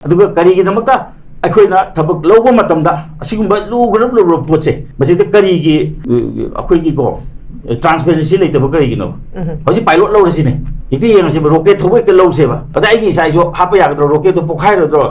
ꯑꯗꯨꯒ ꯀꯔꯤꯒꯤꯗꯃꯛꯇ ꯑꯩꯈꯣꯏꯅ ꯊꯕꯛ ꯂꯧꯕ ꯃꯇꯝꯗ ꯑꯁꯤꯒꯨꯝꯕ ꯂꯨꯒ꯭ꯔꯕ ꯄꯣꯠꯁꯦ ꯃꯁꯤꯗ ꯀꯔꯤꯒꯤ ꯑꯩꯈꯣꯏꯒꯤꯀꯣ ꯇ꯭ꯔꯥꯟꯁꯄꯦꯔꯦꯟꯁꯤ ꯂꯩꯇꯕ ꯀꯔꯤꯒꯤꯅꯣ ꯍꯧꯖꯤꯛ ꯄꯥꯏꯂꯣꯠ ꯂꯧꯔꯁꯤꯅꯦ ꯍꯦꯛꯇ ꯌꯦꯡꯉꯁꯦꯕ ꯔꯣꯀꯦꯠ ꯊꯧꯕ ꯍꯦꯛꯇ ꯂꯧꯁꯦꯕ ꯑꯗ ꯑꯩꯒꯤ ꯏꯁꯥꯁꯨ ꯍꯥꯞꯄ ꯌꯥꯒꯗ꯭ꯔꯣ ꯔꯣꯀꯦꯠꯇꯣ ꯄꯣꯛꯈꯥꯏꯔꯣꯏꯗ꯭ꯔꯣ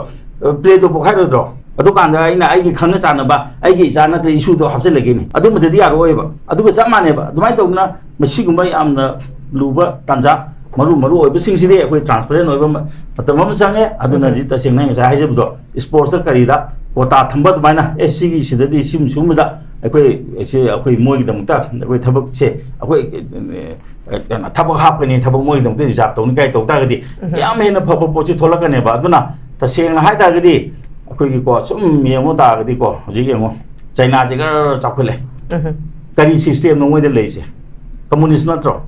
ꯄ꯭ꯂꯦꯟꯗꯣ ꯄꯣꯛꯈꯥꯏꯔꯣꯏꯗ꯭ꯔꯣ ꯑꯗꯨꯀꯥꯟꯗ ꯑꯩꯒꯤ ꯈꯪꯅ ꯆꯥꯟꯅꯕ ꯑꯩꯒꯤ ꯏꯆꯥ ꯅꯠꯇ꯭ꯔꯒ ꯏꯁꯨꯗꯣ ꯍꯥꯞꯆꯤꯜꯂꯒꯦꯅꯤ ꯑꯗꯨꯝꯕꯗꯗꯤ ꯌꯥꯔꯣꯏꯕ ꯑꯗꯨꯒ ꯆꯞ ꯃꯥꯟꯅꯩꯕ ꯑꯗꯨꯃꯥꯏꯅ ꯇꯧꯗꯅ ꯃꯁꯤꯒꯨꯝꯕ ꯌꯥꯝꯅ ꯂꯨꯕ ꯇꯥꯟꯖꯥ ꯃꯔꯨ ꯑꯣꯏꯕꯁꯤꯡꯁꯤꯗꯤ ꯑꯩꯈꯣꯏ ꯇ꯭ꯔꯥꯟꯁꯄꯦꯔꯦꯟ ꯑꯣꯏꯕ ꯃꯇꯝ ꯑꯃ ꯆꯪꯉꯦ ꯑꯗꯨꯅꯗꯤ ꯇꯁꯦꯡꯅ ꯉꯁꯥꯏ ꯍꯥꯏꯖꯕꯗꯣ ꯁ꯭ꯄꯣꯔꯠꯁꯇ ꯀꯔꯤꯗ ꯀꯣꯇꯥ ꯊꯝꯕ ꯑꯗꯨꯃꯥꯏꯅ ꯁꯤꯒꯤꯁꯤꯗꯗꯤ ꯁꯤꯒꯨꯝꯕꯗ ꯑꯩꯈꯣꯏ ꯃꯣꯏꯒꯤꯗꯃꯛꯇ ꯑꯩꯈꯣꯏ ꯊꯕꯛꯁꯦ ꯑꯩꯈꯣꯏ ꯊꯕꯛ ꯍꯥꯞꯀꯅꯤ ꯊꯕꯛ ꯃꯣꯏꯒꯤꯗꯃꯛꯇ ꯔꯤꯖꯥꯔꯚ ꯇꯧꯅꯤ ꯀꯥꯏ ꯇꯧ ꯇꯥꯔꯒꯗꯤ ꯌꯥꯝ ꯍꯦꯟꯅ ꯐꯕ ꯄꯣꯠꯁꯤ ꯊꯣꯛꯂꯛꯀꯅꯦꯕ ꯑꯗꯨꯅ ꯇꯁꯦꯡꯅ ꯍꯥꯏ ꯇꯥꯔꯒꯗꯤ ꯑꯩꯈꯣꯏꯒꯤꯀꯣ ꯁꯨꯝ ꯌꯦꯡꯉꯨ ꯇꯥꯔꯒꯗꯤꯀꯣ ꯍꯧꯖꯤꯛ ꯌꯦꯡꯉꯣ ꯆꯩꯅꯥꯁꯦ ꯈꯔ ꯆꯥꯎꯈꯠꯂꯦ ꯀꯔꯤ ꯁꯤꯁꯇꯦꯝꯅꯣ ꯃꯣꯏꯗ ꯂꯩꯔꯤꯁꯦ ꯀꯝꯃꯨꯅꯤꯁ ꯅꯠꯇ꯭ꯔꯣ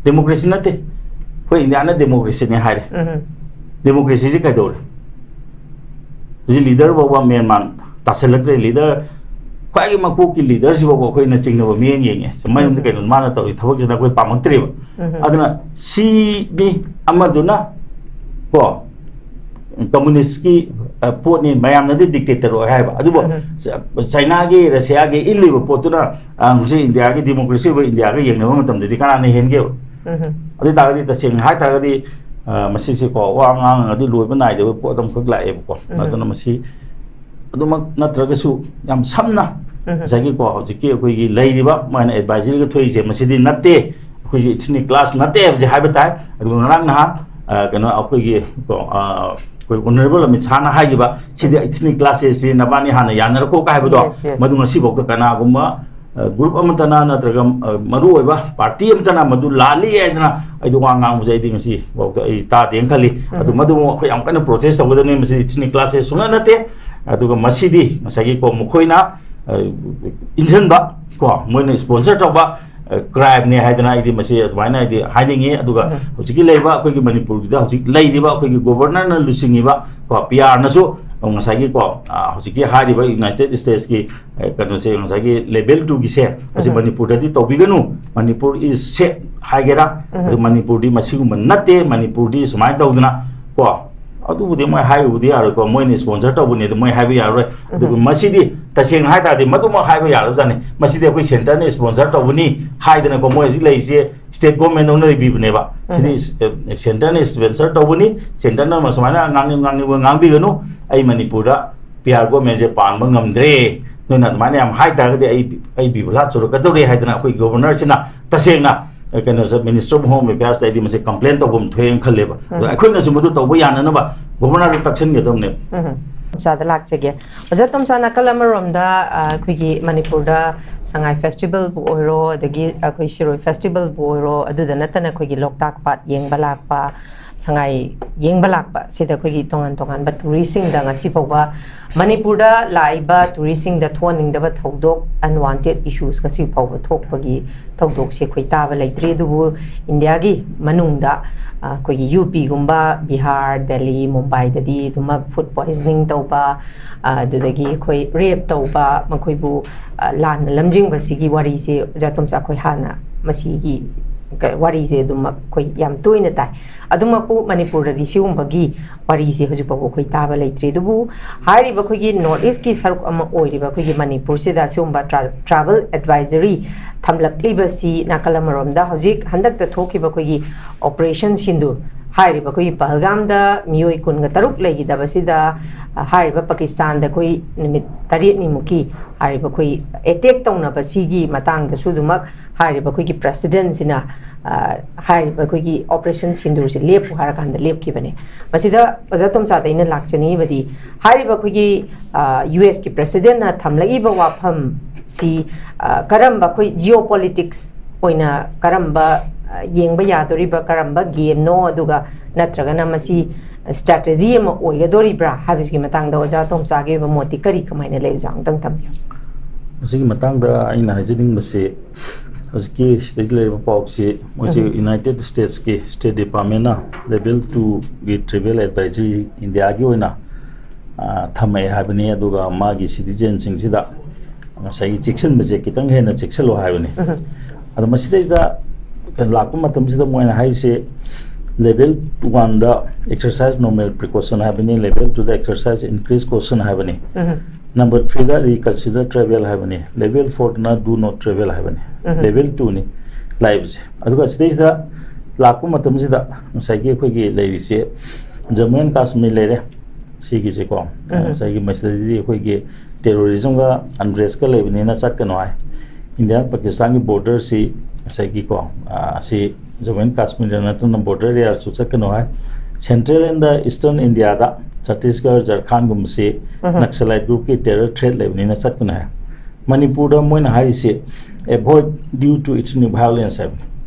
ꯗꯦꯃꯣꯀ꯭ꯔꯦꯁꯤ ꯅꯠꯇꯦ ꯑꯩꯈꯣꯏ ꯏꯟꯗꯤꯌꯥꯅ ꯗꯦꯃꯣꯀ꯭ꯔꯦꯁꯤꯅꯦ ꯍꯥꯏꯔꯦ ꯗꯦꯃꯣꯀ꯭ꯔꯦꯁꯤꯁꯤ ꯀꯩꯗꯧꯔꯦ ꯍꯧꯖꯤꯛ ꯂꯤꯗꯔ ꯐꯥꯎꯕ ꯃꯦꯟ ꯃꯥꯟ ꯇꯥꯁꯜꯂꯛꯇ꯭ꯔꯦ ꯂꯤꯗꯔ ꯈ꯭ꯋꯥꯏꯒꯤ ꯃꯀꯣꯛꯀꯤ ꯂꯤꯗꯔꯁꯤꯐꯥꯎꯕ ꯑꯩꯈꯣꯏꯅ ꯆꯤꯡꯅꯕ ꯃꯤꯠꯌꯦꯡ ꯌꯦꯡꯉꯦ ꯃꯔꯝꯗꯤ ꯀꯩꯅꯣ ꯃꯥꯅ ꯇꯧꯔꯤ ꯊꯕꯛꯁꯤꯅ ꯑꯩꯈꯣꯏ ꯄꯥꯝꯃꯛꯇ꯭ꯔꯦꯕ ꯑꯗꯨꯅ ꯁꯤꯅꯤ ꯑꯃꯗꯨꯅ ꯀꯣ ꯀꯝꯃꯨꯅꯤꯁꯀꯤ ꯄꯣꯠꯅꯤ ꯃꯌꯥꯝꯅꯗꯤ ꯗꯤꯛꯇꯦꯇꯔ ꯑꯣꯏ ꯍꯥꯏꯕ ꯑꯗꯨꯕꯨ ꯆꯩꯅꯥꯒꯤ ꯔꯁꯤꯌꯥꯒꯤ ꯏꯜꯂꯤꯕ ꯄꯣꯠꯇꯨꯅ ꯍꯧꯖꯤꯛ ꯏꯟꯗꯤꯌꯥꯒꯤ ꯗꯦꯃꯣꯀ꯭ꯔꯦꯁꯤ ꯑꯣꯏꯕ ꯏꯟꯗꯤꯌꯥꯒ ꯌꯦꯡꯅꯕ ꯃꯇꯝꯗꯗꯤ ꯀꯅꯥꯅ ꯍꯦꯟꯒꯦꯕ ꯑꯗꯨ ꯇꯥꯔꯒꯗꯤ ꯇꯁꯦꯡꯅ ꯍꯥꯏ ꯇꯥꯔꯒꯗꯤ ꯃꯁꯤꯁꯦꯀꯣ ꯋꯥ ꯉꯥꯡꯉꯒꯗꯤ ꯂꯣꯏꯕ ꯅꯥꯏꯗꯕ ꯄꯣꯠ ꯑꯃꯈꯛ ꯂꯥꯛꯑꯦꯕꯀꯣ ꯑꯗꯨꯅ ꯃꯁꯤ ꯑꯗꯨꯃꯛ ꯅꯠꯇ꯭ꯔꯒꯁꯨ ꯌꯥꯝ ꯁꯝꯅ ꯉꯁꯥꯏꯒꯤꯀꯣ ꯍꯧꯖꯤꯛꯀꯤ ꯑꯩꯈꯣꯏꯒꯤ ꯂꯩꯔꯤꯕ ꯃꯣꯏꯅ ꯑꯦꯗꯚꯥꯏꯖꯔꯤꯒ ꯊꯣꯛꯏꯁꯦ ꯃꯁꯤꯗꯤ ꯅꯠꯇꯦ ꯑꯩꯈꯣꯏꯁꯤ ꯏꯊꯅꯤꯛ ꯀ꯭ꯂꯥꯁ ꯅꯠꯇꯦ ꯍꯥꯏꯕꯁꯦ ꯍꯥꯏꯕ ꯇꯥꯏ ꯑꯗꯨꯒ ꯉꯔꯥꯡ ꯅꯍꯥꯟ ꯀꯩꯅꯣ ꯑꯩꯈꯣꯏꯒꯤ ꯑꯩꯈꯣꯏ ꯑꯣꯅꯔꯦꯕꯜ ꯑꯃꯤꯠ ꯁꯥꯍꯅ ꯍꯥꯏꯈꯤꯕ ꯁꯤꯗꯤ ꯏꯊꯅꯤꯛ ꯀ꯭ꯂꯥꯁꯦꯁꯁꯤ ꯅꯕꯥꯅꯤ ꯍꯥꯟꯅ ꯌꯥꯅꯔꯛꯀꯣ ꯍꯥꯏꯕꯗꯣ ꯃꯗꯨ ꯉꯁꯤꯐꯥꯎꯗ ꯀꯅꯥꯒꯨꯝꯕ ꯒ꯭ꯔꯨꯞ ꯑꯃꯠꯇꯅ ꯅꯠꯇ꯭ꯔꯒ ꯃꯔꯨꯑꯣꯏꯕ ꯄꯥꯔꯇꯤ ꯑꯃꯠꯇꯅ ꯃꯗꯨ ꯂꯥꯜꯂꯤ ꯍꯥꯏꯗꯅ ꯑꯩꯗꯣ ꯋꯥ ꯉꯥꯡꯕꯁꯦ ꯑꯩꯗꯤ ꯉꯁꯤꯐꯥꯎꯗ ꯑꯩ ꯇꯥꯗꯦꯅ ꯈꯜꯂꯤ ꯑꯗꯨ ꯃꯗꯨꯃꯨꯛ ꯑꯩꯈꯣꯏ ꯌꯥꯝ ꯀꯟꯅ ꯄ꯭ꯔꯣꯇꯦꯁ ꯇꯧꯒꯗꯕꯅꯤ ꯃꯁꯤ ꯏꯊꯅꯤꯛ ꯀ꯭ꯂꯥꯁꯦꯁ ꯁꯨꯡꯅꯠ ꯅꯠꯇꯦ ꯑꯗꯨꯒ ꯃꯁꯤꯗꯤ ꯉꯁꯥꯏꯒꯤꯀꯣ ꯃꯈꯣꯏꯅ ꯏꯟꯖꯟꯕ ꯀꯣ ꯃꯣꯏꯅ ꯁ꯭ꯄꯣꯟꯁꯔ ꯇꯧꯕ ꯀ꯭ꯔꯥꯏꯝꯅꯦ ꯍꯥꯏꯗꯅ ꯑꯩꯗꯤ ꯃꯁꯤ ꯑꯗꯨꯃꯥꯏꯅ ꯑꯩꯗꯤ ꯍꯥꯏꯅꯤꯡꯉꯤ ꯑꯗꯨꯒ ꯍꯧꯖꯤꯛꯀꯤ ꯂꯩꯔꯤꯕ ꯑꯩꯈꯣꯏꯒꯤ ꯃꯅꯤꯄꯨꯔꯒꯤꯗ ꯍꯧꯖꯤꯛ ꯂꯩꯔꯤꯕ ꯑꯩꯈꯣꯏꯒꯤ ꯒꯣꯕꯔꯅꯔꯅ ꯂꯨꯆꯤꯡꯉꯤꯕ ꯀꯣ ꯄꯤꯌꯥꯔꯅꯁꯨ ꯉꯁꯥꯏꯒꯤꯀꯣ ꯍꯧꯖꯤꯛꯀꯤ ꯍꯥꯏꯔꯤꯕ ꯌꯨꯅꯥꯏꯇꯦꯗ ꯁ꯭ꯇꯦꯠꯁꯀꯤ ꯀꯩꯅꯣꯁꯦ ꯉꯁꯥꯏꯒꯤ ꯂꯦꯚꯦꯜ 2ꯒꯤꯁꯦ ꯃꯁꯤ ꯃꯅꯤꯄꯨꯔꯗꯗꯤ ꯇꯧꯕꯤꯒꯅꯨ ꯃꯅꯤꯄꯨꯔ ꯏꯖ ꯁꯦꯞ ꯍꯥꯏꯒꯦꯔꯥ ꯑꯗꯨ ꯃꯅꯤꯄꯨꯔꯗꯤ ꯃꯁꯤꯒꯨꯝꯕ ꯅꯠꯇꯦ ꯃꯅꯤꯄꯨꯔꯗꯤ ꯁꯨꯃꯥꯏꯅ ꯇꯧꯗꯅ ꯀꯣ ꯑꯗꯨꯕꯨꯗꯤ ꯃꯣꯏ ꯍꯥꯏꯕꯨꯗꯤ ꯌꯥꯔꯣꯏꯀꯣ ꯃꯣꯏꯅ ꯁ꯭ꯄꯣꯟꯁꯔ ꯇꯧꯕꯅꯤ ꯑꯗꯨ ꯃꯣꯏ ꯍꯥꯏꯕ ꯌꯥꯔꯣꯏ ꯑꯗꯨꯒ ꯃꯁꯤꯗꯤ ꯇꯁꯦꯡꯅ ꯍꯥꯏ ꯇꯥꯔꯗꯤ ꯃꯗꯨꯃꯛ ꯍꯥꯏꯕ ꯌꯥꯔꯕꯖꯥꯠꯅꯤ ꯃꯁꯤꯗꯤ ꯑꯩꯈꯣꯏ ꯁꯦꯟꯇꯔꯅ ꯁ꯭ꯄꯣꯟꯁꯔ ꯇꯧꯕꯅꯤ ꯍꯥꯏꯗꯅꯀꯣ ꯃꯣꯏ ꯍꯧꯖꯤꯛ ꯂꯩꯔꯤꯁꯦ ꯁ꯭ꯇꯦꯠ ꯒꯣꯔꯃꯦꯟꯗꯧꯅ ꯂꯩꯕꯤꯕꯅꯦꯕ ꯁꯤꯗꯤ ꯁꯦꯟꯇꯔꯅ ꯁ꯭ꯄꯣꯟꯁꯔ ꯇꯧꯕꯅꯤ ꯁꯦꯟꯇꯔꯅ ꯁꯨꯃꯥꯏꯅ ꯉꯥꯡꯅꯤꯡꯕ ꯉꯥꯡꯕꯤꯒꯅꯨ ꯑꯩ ꯃꯅꯤꯄꯨꯔꯗ ꯄꯤꯌꯥꯔ ꯒꯣꯔꯃꯦꯟꯁꯦ ꯄꯥꯟꯕ ꯉꯝꯗ꯭ꯔꯦ ꯅꯣꯏꯅ ꯑꯗꯨꯃꯥꯏꯅ ꯌꯥꯝ ꯍꯥꯏ ꯇꯥꯔꯒꯗꯤ ꯑꯩ ꯕꯤꯕꯨꯂꯥ ꯆꯨꯔꯛꯀꯗꯧꯔꯦ ꯍꯥꯏꯗꯅ ꯑꯩꯈꯣꯏ ꯒꯣꯕꯔꯅꯔꯁꯤꯅ ꯇꯁꯦꯡꯅ ꯀꯩꯅꯣꯁꯦ ꯃꯤꯅꯤꯁꯇꯔ ꯑꯣꯐ ꯍꯣꯝ ꯑꯦꯐꯤꯌꯔꯁꯇ ꯑꯩꯗꯤ ꯃꯁꯤ ꯀꯝꯄ꯭ꯂꯦꯟ ꯇꯧꯐꯝ ꯊꯣꯛꯑꯦꯅ ꯈꯜꯂꯦꯕ ꯑꯗꯣ ꯑꯩꯈꯣꯏꯅꯁꯨ ꯃꯗꯨ ꯇꯧꯕ ꯌꯥꯅꯅꯕ ꯒꯣꯕꯔꯅꯔꯗ ꯇꯛꯁꯟꯒꯗꯕꯅꯦꯕ ꯇꯣꯝꯆꯥꯗ ꯂꯥꯛꯆꯒꯦ ꯑꯣꯖꯥ ꯇꯣꯝꯆꯥ ꯅꯥꯀꯜ ꯑꯃꯔꯣꯝꯗ ꯑꯩꯈꯣꯏꯒꯤ ꯃꯅꯤꯄꯨꯔꯗ ꯁꯉꯥꯏ ꯐꯦꯁꯇꯤꯚꯦꯜꯕꯨ ꯑꯣꯏꯔꯣ ꯑꯗꯒꯤ ꯑꯩꯈꯣꯏ ꯁꯤꯔꯣꯏ ꯐꯦꯁꯇꯤꯚꯦꯜꯕꯨ ꯑꯣꯏꯔோ ꯑꯗꯨꯗ ꯅꯠꯇꯅ ꯑꯩꯈꯣꯏꯒꯤ ꯂꯣꯛꯇꯥꯛ ꯄꯥꯠ ꯌꯦꯡꯕ ꯂꯥꯛꯄ ꯁꯉꯥꯏ ꯌꯦꯡꯕ ꯂꯥꯛꯄ ꯁꯤꯗ ꯑꯩꯈꯣꯏꯒꯤ ꯇꯣꯉꯥꯟ ꯇꯣꯉꯥꯟꯕ ꯇꯨꯔꯤꯁꯁꯤꯡꯗ ꯉꯁꯤ ꯐꯥꯎꯕ ꯃꯅꯤꯄꯨꯔꯗ ꯂꯥꯛꯏꯕ ꯇꯨꯔꯤꯁꯁꯤꯡꯗ ꯊꯣꯛꯍꯟꯅꯤꯡꯗꯕ ꯊꯧꯗꯣꯛ ꯑꯟꯋꯥꯟꯇꯦꯗ ꯏꯁꯨꯁ ꯉꯁꯤ ꯐꯥꯎꯕ ꯊꯣꯛꯄꯒꯤ ꯊꯧꯗꯣꯛꯁꯦ ꯑꯩꯈꯣꯏ ꯇꯥꯕ ꯂꯩꯇ꯭ꯔꯤ ꯑꯗꯨꯕꯨ ꯏꯟꯗꯤꯌꯥꯒꯤ ꯃꯅꯨꯡꯗ ꯑꯩꯈꯣꯏꯒꯤ ꯌꯨ ꯄꯤꯒꯨꯝꯕ ꯕꯤꯍꯥꯔ ꯗꯦꯜꯂꯤ ꯃꯨꯝꯕꯥꯏꯗꯗꯤ ꯑꯗꯨꯃꯛ ꯐꯨꯗ ꯄꯣꯏꯖꯅꯤꯡ ꯇꯧꯕ ꯑꯗꯨꯗꯒꯤ ꯑꯩꯈꯣꯏ ꯔꯦꯞ ꯇꯧꯕ ꯃꯈꯣꯏꯕꯨ ꯂꯥꯟꯅ ꯂꯝꯖꯤꯡꯕꯁꯤꯒꯤ ꯋꯥꯔꯤꯁꯦ ꯑꯣꯖꯥ ꯇꯣꯝꯆꯥ ꯑꯩꯈꯣꯏ ꯍꯥꯟꯅ ꯃꯁꯤꯒꯤ ꯋꯥꯔꯤꯁꯦ ꯑꯗꯨꯃꯛ ꯑꯩꯈꯣꯏ ꯌꯥꯝ ꯇꯣꯏꯅ ꯇꯥꯏ ꯑꯗꯨꯃꯛꯄꯨ ꯃꯅꯤꯄꯨꯔꯗꯗꯤ ꯁꯤꯒꯨꯝꯕꯒꯤ ꯋꯥꯔꯤꯁꯦ ꯍꯧꯖꯤꯛꯐꯥꯎꯕ ꯑꯩꯈꯣꯏ ꯇꯥꯕ ꯂꯩꯇ꯭ꯔꯤ ꯑꯗꯨꯕꯨ ꯍꯥꯏꯔꯤꯕ ꯑꯩꯈꯣꯏꯒꯤ ꯅꯣꯔꯠ ꯏꯁꯀꯤ ꯁꯔꯨꯛ ꯑꯃ ꯑꯣꯏꯔꯤꯕ ꯑꯩꯈꯣꯏꯒꯤ ꯃꯅꯤꯄꯨꯔꯁꯤꯗ ꯁꯤꯒꯨꯝꯕ ꯇ꯭ꯔꯥꯚꯦꯜ ꯑꯦꯗꯚꯥꯏꯖꯔꯤ ꯊꯝꯂꯛꯂꯤꯕꯁꯤ ꯅꯥꯀꯜ ꯑꯃꯔꯣꯝꯗ ꯍꯧꯖꯤꯛ ꯍꯟꯗꯛꯇ ꯊꯣꯛꯈꯤꯕ ꯑꯩꯈꯣꯏꯒꯤ ꯑꯣꯄꯔꯦꯁꯟ ꯁꯤꯟꯗꯨꯔ ꯍꯥꯏꯔꯤꯕ ꯑꯩꯈꯣꯏꯒꯤ ꯄꯍꯜꯒꯥꯝꯗ ꯃꯤꯑꯣꯏ 23 ꯂꯩꯈꯤꯗꯕꯁꯤꯗ ꯍꯥꯏꯔꯤꯕ ꯄꯥꯀꯤꯁꯇꯥꯟꯗ ꯑꯩꯈꯣꯏ ꯅꯨꯃꯤꯠ 9ꯅꯤꯃꯨꯛꯀꯤ ꯍꯥꯏꯔꯤꯕ ꯑꯩꯈꯣꯏ ꯑꯦꯇꯦꯛ ꯇꯧꯅꯕꯁꯤꯒꯤ ꯃꯇꯥꯡꯗꯁꯨ ꯑꯗꯨꯃꯛ ꯍꯥꯏꯔꯤꯕ ꯑꯩꯈꯣꯏꯒꯤ ꯄ꯭ꯔꯦꯁꯤꯗꯦꯟꯁꯤꯅ ꯍꯥꯏꯔꯤꯕ ꯑꯩꯈꯣꯏꯒꯤ ꯑꯣꯄꯔꯦꯁꯟ ꯁꯤꯟꯗꯨꯔꯁꯦ ꯂꯦꯞꯄꯨ ꯍꯥꯏꯔꯀꯥꯟꯗ ꯂꯦꯞꯈꯤꯕꯅꯦ ꯃꯁꯤꯗ ꯑꯣꯖꯥ ꯇꯣꯝꯆꯥꯗ ꯑꯩꯅ ꯂꯥꯛꯆꯅꯤꯡꯉꯤꯕꯗꯤ ꯍꯥꯏꯔꯤꯕ ꯑꯩꯈꯣꯏꯒꯤ ꯌꯨ.ꯑꯦꯁ.ꯀꯤ ꯄ꯭ꯔꯦꯁꯤꯗꯦꯟꯅ ꯊꯝꯂꯛꯏꯕ ꯋꯥꯐꯝꯁꯤ ꯀꯔꯝꯕ ꯑꯩꯈꯣꯏ ꯖꯤꯑꯣꯄꯣꯂꯤꯇꯤꯛꯁ ꯑꯣꯏꯅ ꯀꯔꯝꯕ ꯌꯦꯡꯕ ꯌꯥꯗꯣꯔꯤꯕ ꯀꯔꯝꯕ ꯒꯦꯝꯅꯣ ꯑꯗꯨꯒ ꯅꯠꯇ꯭ꯔꯒꯅ ꯃꯁꯤ ꯁ꯭ꯇ꯭ꯔꯦꯇꯦꯖꯤ ꯑꯃ ꯑꯣꯏꯒꯗꯣꯔꯤꯕ꯭ꯔꯥ ꯍꯥꯏꯕꯁꯤꯒꯤ ꯃꯇꯥꯡꯗ ꯑꯣꯖꯥ ꯇꯣꯝꯆꯥꯒꯤ ꯑꯣꯏꯕ ꯃꯣꯠꯇꯤ ꯀꯃꯥꯏꯅ ꯂꯩ ꯑꯣꯖꯥ ꯑꯃꯨꯛꯇꯪ ꯊꯝꯕꯤꯌꯨ ꯃꯁꯤꯒꯤ ꯃꯇꯥꯡꯗ ꯑꯩꯅ ꯍꯥꯏꯖꯅꯤꯡꯕꯁꯤ ꯍꯧꯖꯤꯛꯀꯤ ꯁꯤꯗꯩ ꯂꯩꯔꯤꯕ ꯄꯥꯎꯁꯤ ꯃꯣꯏꯁꯤ ꯌꯨꯅꯥꯏꯇꯦꯗ ꯁ꯭ꯇꯦꯠꯁꯀꯤ ꯁ꯭ꯇꯦꯠ ꯗꯤꯄꯥꯔꯠꯃꯦꯟꯅ ꯂꯦꯚꯦꯜ 2ꯒꯤ ꯇ꯭ꯔꯦꯚꯦꯜ ꯑꯦꯗꯚꯥꯏꯖꯔꯤ ꯏꯟꯗꯤꯌꯥꯒꯤ ꯑꯣꯏꯅ ꯊꯝꯃꯛꯑꯦ ꯍꯥꯏꯕꯅꯤ ꯑꯗꯨꯒ ꯃꯥꯒꯤ ꯁꯤꯇꯤꯖꯦꯟꯁꯤꯡꯁꯤꯗ ꯉꯁꯥꯏꯒꯤ ꯆꯦꯛꯁꯤꯟꯕꯁꯦ ꯈꯤꯇꯪ ꯍꯦꯟꯅ ꯆꯦꯛꯁꯤꯜꯂꯣ ꯍꯥꯏꯕꯅꯤ ꯑꯗꯣ ꯃꯁꯤꯗꯩꯁꯤꯗ ꯂꯥꯛꯄ ꯃꯇꯝꯁꯤꯗ ꯃꯣꯏꯅ ꯍꯥꯏꯔꯤꯁꯦ level 1 da exercise normal precaution habani, level 2 da exercise increase caution habani, number 3 da reconsider travel habani, level 4 na do not travel habani, level 2 ni lives aduga stage da lakku matam sida sai gi khoi gi leiri se Jammu and Kashmir lere sigi se ko sai gi masjid khoi gi terrorism ga unrest ka lebini na chat kan wai India Pakistan ki border si sai gi ko si Jammu and Kashmir na tan border area su chat kan wai central and the eastern India da Chhattisgarh Jharkhand gum se Naxalite group ki terror threat lebini na chat kan hai Manipur da moina hari se avoid due to its new violence have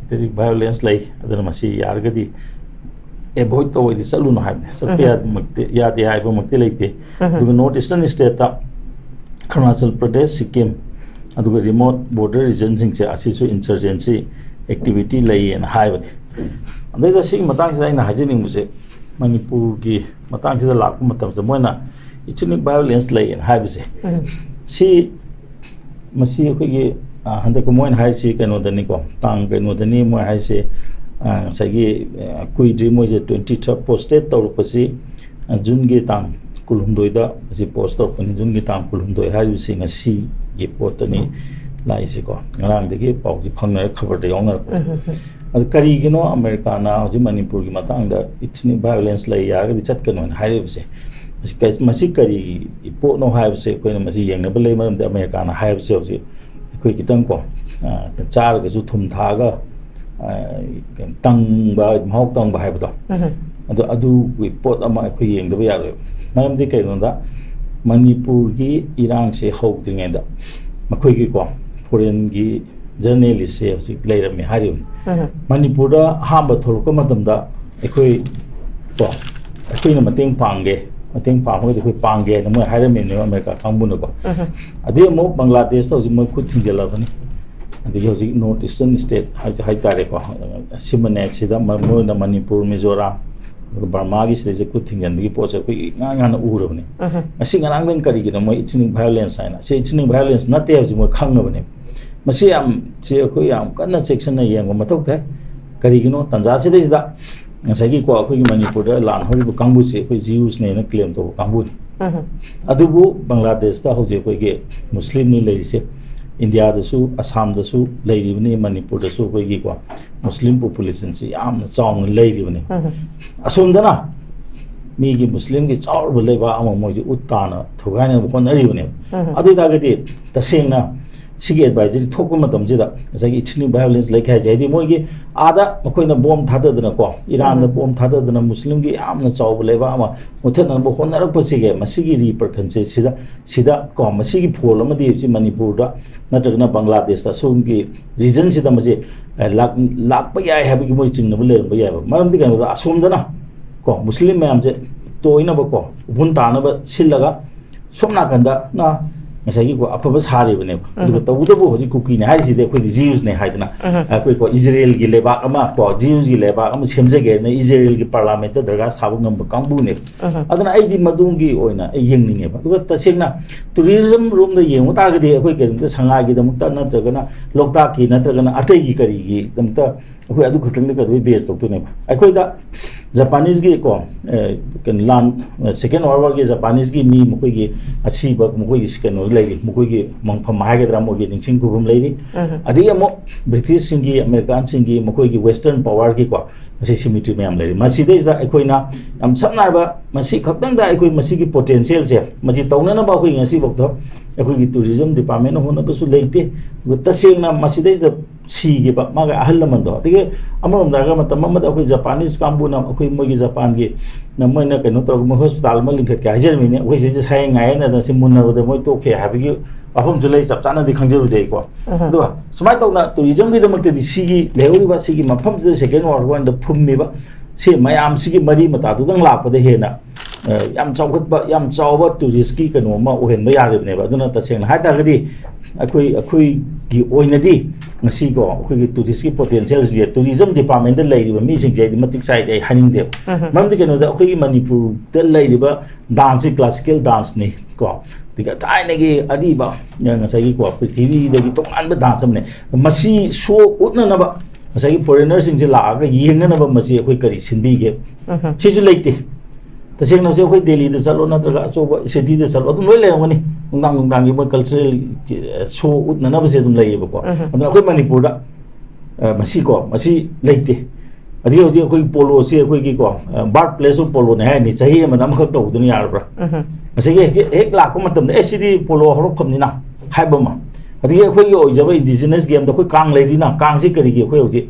violence like adana masi yargadi avoid to the salun have sapya makte yad ya ba makte leite du north eastern state ta Arunachal Pradesh Sikkim adu remote border region sing se asi su insurgency activity lai and high bani andai da sing matang sa ina hajining muse Manipur gi matang sa lak matam sa moina ethnic violence lai and high bise si masi ko gi hande ko moin hai si kano dani ko tang kano dani mo hai se sagi kui dri mo je 23 posted tor pasi jun gi tang kulhumdoi da si post tor pani jun gi tang kulhumdoi hai si nga si gi potani lai si ko ngarang de gi pau gi phangna khabar de yong ad kari gi no America na ji Manipur gi matang da ethnic violence lai ya ga chat kano hai se masi kari ipo no hai se ko na masi yang na bale ma de America na hai se ji koi kitang ko char ga ju thum tha ga tang ba mahok tang ba hai ba do adu wi pot ama koi yeng da ba ya ro mayam di kai no da Manipur gi irang se hok ding da makoi gi ko foreign gi journalist se ji leira mi hari Manipur da ha ba thor ko matam da koi to koi na mateng pangge mateng pang ko koi pangge na mo hai me ne America kangbu no ko adi mo Bangladesh to ji mo khut thingjala bani adi hoji north eastern state hai tare ko simane sida mo na Manipur Mizoram Burma gi se khut thingjan gi po se ko nga nga na uro bani asi ngarang dang kari gi na mo ethnic violence ai na se ethnic violence na te ji mo khang bani masi am che ko yam kana section na yeng ma thok te kari gi no tanja se de da sagi ko ko Manipur da lan hori bu kangbu se ko Jews ne na claim to kangbu adubu Bangladesh da hoje ko ge Muslim ni lei se India da su Assam da su lei ri ni Manipur da su ko gi ko Muslim population si am na chong lei ri ni asum da na mi gi Muslim gi chaur bu lei ba am mo ji uttana thugai na ko na ri ni adu da ga de ta seng na sigi advisory thokpa matam jida sagi ethnic violence like hai jadi moi gi ada makoi na bomb thada dana ko Iran na bomb thada dana Muslim gi amna chaw leba ama muthan na bo honar pa sige masigi repercussion se sida ko masigi phol ama di si Manipur da natragna Bangladesh da sum gi region sida mase lak pa yai ha bi moi ching na le ba yai ba maram di kan asum dana ko Muslim mayam je toina ba ko bun ta na ba sillaga somna kanda na masagi ko apaba sari bane du to udo bo ji kuki ne hai ji de ko Jews ne haidna ko ko Israel gi leba ama ko Jews gi leba ama semje ge ne Israel gi parliament da ga sabu ngam kangbu ne adana ai di madung gi oina ai yeng ninge ba du ta sengna tourism room da yeng ta ga de ko ke da sanga gi da mukta na ta ga na lokta ki na ta ga na atai gi kari gi dam ta ko adu khutang da ka base to ne ba ai ko da Japanese gi ko kan lan second world war gi Japanese gi mi mo ko gi asi ba mo ko gi sken lady mukogi mongpham hagadra mogi ningsing gubum lady adi amo British singi American singi mukogi western power ki ko masi symmetry me am lady masi dei da ekoina am samna ba masi khaptang da ekoi masi ki potential je maji tawna na ba ko ngasi bok to ekoi ki tourism department ho na ba su leite gutta sing na masi dei da si gi ba maga ahal man do dige amom da ga matam ma da ko Japanese kambu na ko mogi Japan gi na mo na keno to mo hospital ma link ka hajer mi ne ko se sai ngai na da sim mun na da mo to ke ha bi afum julai chap chana di khangje dei ko do smai to na tourism gi da mak di si gi leuri ba si gi mafam se second world war da phum mi ba se mayam si gi mari mata du dang la pa de he na yam chaw khut ba yam chaw ba tourist ki kano ma o hen ba ya ne ba duna ta seng ha ta ga di akoi gi oina di ngasi ko akoi gi tourist ki potential ji tourism department da lai ba mi sing je di matik sai dei haning de mam di kano da akoi gi Manipur da lai ba dance classical dance ni ko tiga tai ne gi adi ba yang ngasai gi ko prithvi da gi tong an ba dance ne masi show utna na ba masai foreigner sing je la ga yeng na ba masi khoi kari sinbi ge chi ju leite ta sing na je khoi Delhi de salo na tra cho ba city de salo dum loi le ngani dang gi mo cultural show ut na ba se dum lai ba ko adna khoi Manipur da masi ko masi leite adi hoji khoi polo se khoi gi ko birth place of polo ne ha ni chahi ma dam khak to du ni yar bra masai ge ek la ko matam de city polo horo khom ni na hai ba ma adi khoi gi oi jaba indigenous game da khoi kang lai ri na kang si kari gi khoi hoji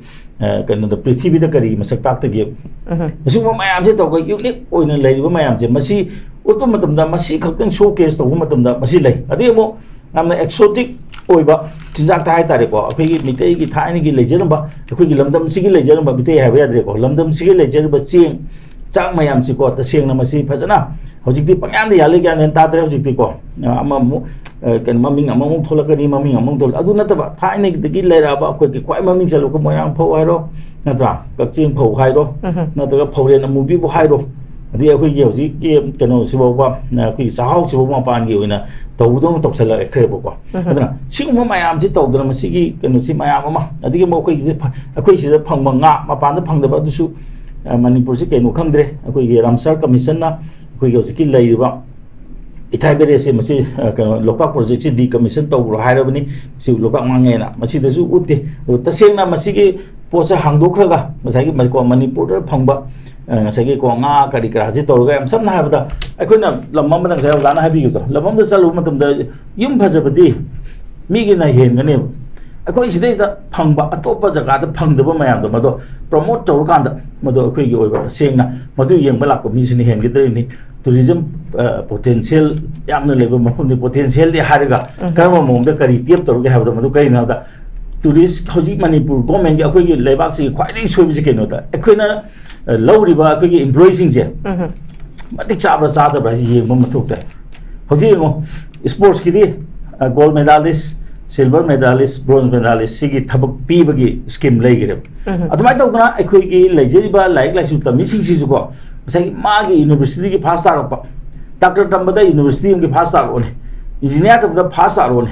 kan da prithvi da kari masak tak ta ge masu ma mayam je to ko unique oina lai ba mayam je masi utpa matam da masi khaktang showcase to matam da masi lai adi mo namna exotic oiba chinjak ta hai tare ko akhoi gi mitei gi thaini gi lejer ba akhoi gi lamdam si gi lejer ba mitei ha ba yadre ko lamdam si gi lejer ba ching chak mayam si ko ta seng na masi phajana hojik ti pangyam de yale gyan ta dre hojik ti ko ama mu kan maming ama mu tholakani maming ama tol adu na ta ba thaini gi lera ba akhoi gi kwai maming chalo ko moyang phau hai ro na tra kak ching phau hai ro na ta phau ren amu bi bu hai ro adi akhoi gi hojik ki kano sibo ba na akhoi sahau sibo ma pan gi oina tawudong toksala ekre bo adana sigum mayam ji tawdana masigi kanu si mayam ma adigi mo akhoi si da phang nga ma pan da phang da ba dusu Manipur si kenu khangdre akhoi gi Ramsar commission na akhoi gi ki lai ba ithai bere se masi kanu lokak project si di commission taw ro hai rabani si lokak mangai na masi da su utte taseng na masigi posa hangdokra ga masagi ko Manipur da phangba ngasagi ko nga kari kra ji tor ga am sam na habda akhona lamam madang sa lana habi ko lamam da salu matam da yum phajabadi mi gi na hen gane akhoi sidai da phangba atopa jaga da phangdaba mayam da mado promote tor kan da mado akhoi gi oiba sengna madu yeng ba lak ko mi sini hen gi dre ni tourism potential yamna leba mafum ni potential de hariga karma mom da kari tiap tor ga habda madu kai na da tourist hoji Manipur government gi akhoi gi lebak si khwai dei soi bi ke no da akhoi lawriba akhoi embracing je matik chabra chada ba ji yeng mom thuk tai hoji ngo sports ki di gold medalist silver medalist bronze medalist sigi thabak pi bagi scheme lai gire adumai tok na akhoi gi leijeriba like lai su ta missing si su ko sai ma gi university gi first star pa doctor tambada university gi first star one engineer tambada first star one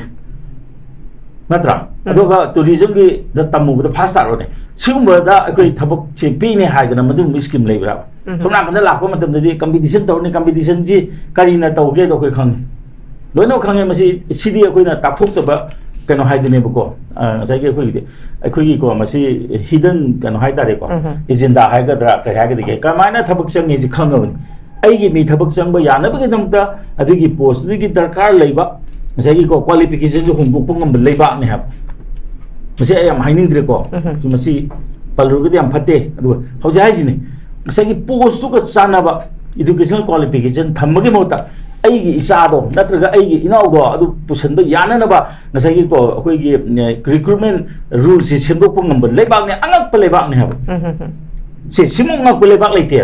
natra adoga tourism gi da tamu da first star one sigumba da akhoi thabak che pi ne haidana madu scheme lai bra somna kan da lakpa matam da di competition tawni competition ji kari na tawge do khoi khang loino khange masi sidi akhoi na taphok ta ba kano haidine buko sai ge akhoi gi ko masi hidden kano haidare ko agenda haiga dra ka haga dige ka maina thabak changi ji khangawin ai gi mi thabak changba yana ba ge namta adigi post gi darkar leiba sai gi ko qualification ju hum buk ngam leiba ne hab masi ayam haining dire ko masi palur gi am phate adu hauja hai ji ne sai gi post ko chana ba educational qualification thamma gi mota aigi isado natraga aigi inaudo adu pusanba yana ba ngasai gi ko akhoi gi recruitment rules si semdok pung number lebak ne angak pelebak ne hab se simung ngak pelebak leite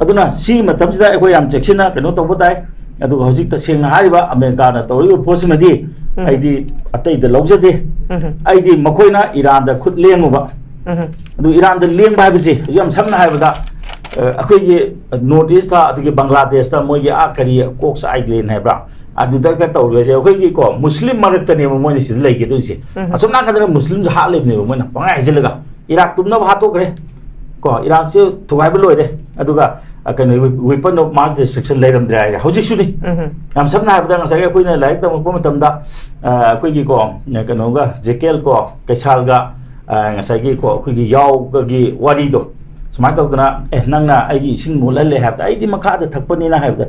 aduna si matam sida akhoi am checksina kano to botai adu hojik ta sengna hariba America na to ri posimadi aidi atai da logjade aidi makoina Iran da khut lenguba adu Iran da leng ba bise jam samna haibada akhoi gi north east ta adu gi Bangladesh ta moi gi akari Cox Island haibra adu da ka tawre je akhoi gi ko muslim marakta ne moi ni sid lai gi du si asomna ka da muslim ha le ne moi na pangai jelaga Iraq tumna ba to kre ko Iraq se thugai ba loi de adu ga kano weapon of mass destruction leiram dra hojik su ni am samna haibda nga sa akhoi na laik ta mo matam da akhoi gi ko kano ga jekel ko kaisal ga nga sa gi ko akhoi gi yaw ga gi wari do smart of na nangna ai sing mulale habda ai di makha da thakpani na habda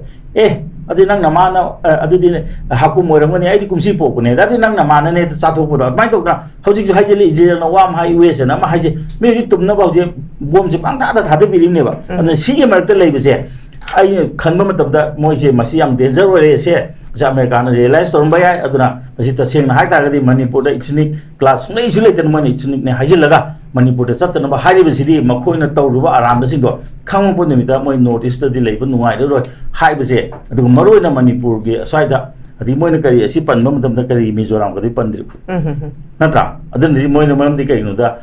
adi nang namana adi di hakum moramani ai di kumsi po kune adi nang namana ne ta chathok po da mai to na hojik hai je le je na wam hai we se na ma hai je me ri tum na ba je bom je pang ta da thade bi ne ba an si ge mar te lei be se ai khanba matab da moi je masi am danger ore se ja America na realize to ba ai aduna masi ta seng na hai ta ga di Manipur da ethnic class nei su le ten mani ethnic ne hai je laga Manipur da satna ba hai be sidi makhoi na tawruba aram da sing do khang po ne mi da moi north east di lei ba nuai ro hai be se adu maroi na Manipur ge aswai da adi moi na kari asi pan mam dam da kari Mizoram ga di pandri natra adan ri moi na mam di kai no da